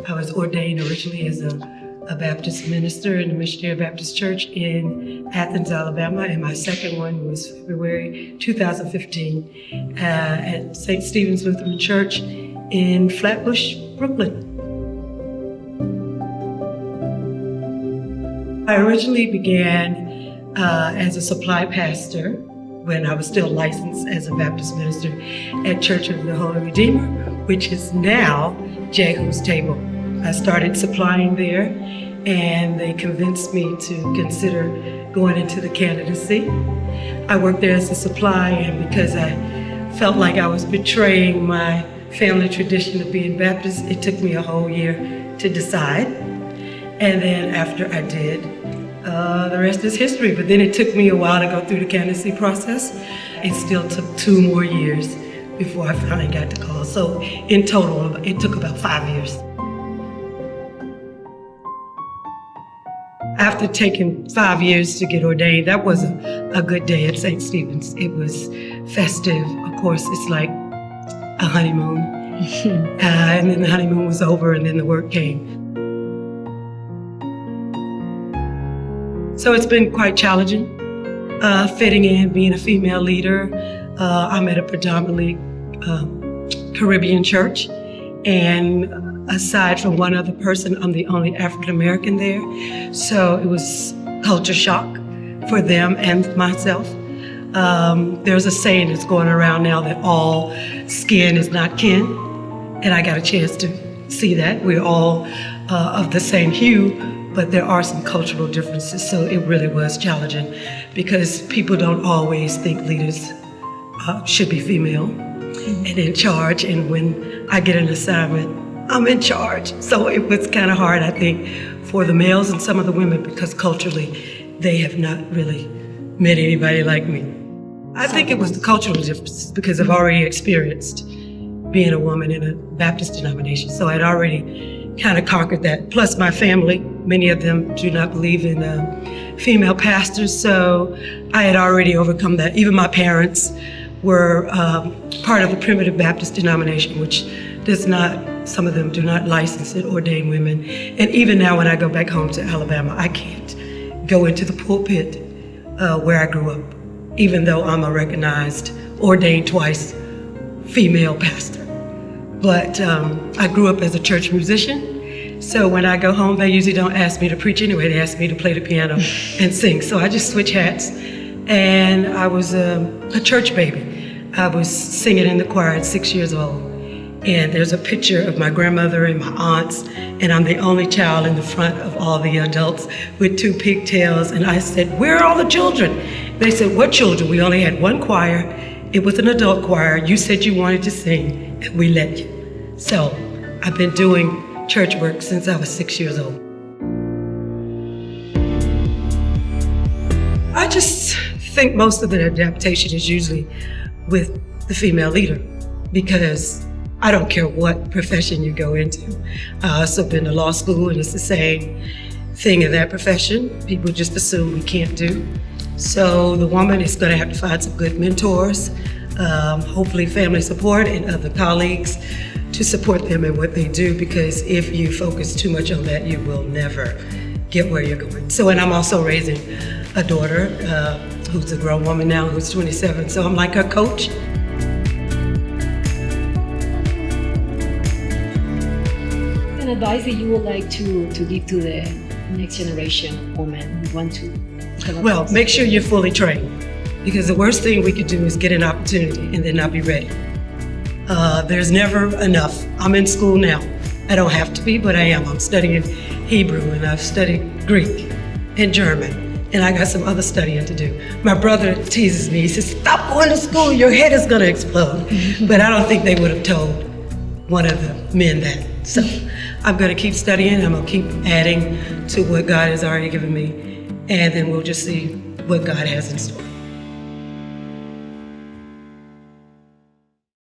I was ordained originally as a Baptist minister in the Missionary Baptist Church in Athens, Alabama, and my second one was February 2015 at St. Stephen's Lutheran Church in Flatbush, Brooklyn. I originally began as a supply pastor when I was still licensed as a Baptist minister at Church of the Holy Redeemer, which is now Jehu's Table. I started supplying there, and they convinced me to consider going into the candidacy. I worked there as a supply, and because I felt like I was betraying my family tradition of being Baptist, it took me a whole year to decide. And then after I did, the rest is history. But then it took me a while to go through the candidacy process. It still took 2 more years before I finally got the call. So in total, it took about 5 years. After taking 5 years to get ordained, that was a good day at St. Stephen's. It was festive. Of course, it's like a honeymoon. And then the honeymoon was over, and then the work came. So it's been quite challenging, fitting in, being a female leader. I'm at a predominantly Caribbean church, and aside from one other person, I'm the only African American there. So it was culture shock for them and myself. There's a saying that's going around now that all skin is not kin, and I got a chance to see that. We're all of the same hue, but there are some cultural differences, so it really was challenging because people don't always think leaders should be female and in charge, and when I get an assignment, I'm in charge. So it was kind of hard, I think, for the males and some of the women because culturally they have not really met anybody like me. I think it was the cultural differences because I've already experienced being a woman in a Baptist denomination, so I'd already kind of conquered that. Plus my family, many of them do not believe in female pastors, so I had already overcome that. Even my parents were part of the Primitive Baptist denomination, which does not, some of them do not license and ordain women. And even now when I go back home to Alabama, I can't go into the pulpit where I grew up, even though I'm a recognized, ordained twice female pastor. But I grew up as a church musician, so when I go home, they usually don't ask me to preach anyway. They ask me to play the piano and sing. So I just switch hats, and I was a church baby. I was singing in the choir at 6 years old, and there's a picture of my grandmother and my aunts, and I'm the only child in the front of all the adults with 2 pigtails, and I said, "Where are all the children?" They said, "What children? We only had 1 choir. It was an adult choir. You said you wanted to sing, and we let you." So I've been doing church work since I was 6 years old. I just think most of the adaptation is usually with the female leader because I don't care what profession you go into. I also been to law school, and it's the same thing in that profession. People just assume we can't do. So the woman is going to have to find some good mentors, hopefully family support and other colleagues to support them in what they do, because if you focus too much on that, you will never get where you're going. So, and I'm also raising a daughter who's a grown woman now, who's 27, so I'm like her coach. An advice that you would like to give to the next generation women who want to come Well, across? make sure you're fully trained, because the worst thing we could do is get an opportunity and then not be ready. There's never enough. I'm in school now. I don't have to be, but I am. I'm studying Hebrew, and I've studied Greek and German, and I got some other studying to do. My brother teases me. He says, "Stop going to school, your head is gonna explode." But I don't think they would have told one of the men that. So I'm gonna keep studying. I'm gonna keep adding to what God has already given me, and then we'll just see what God has in store.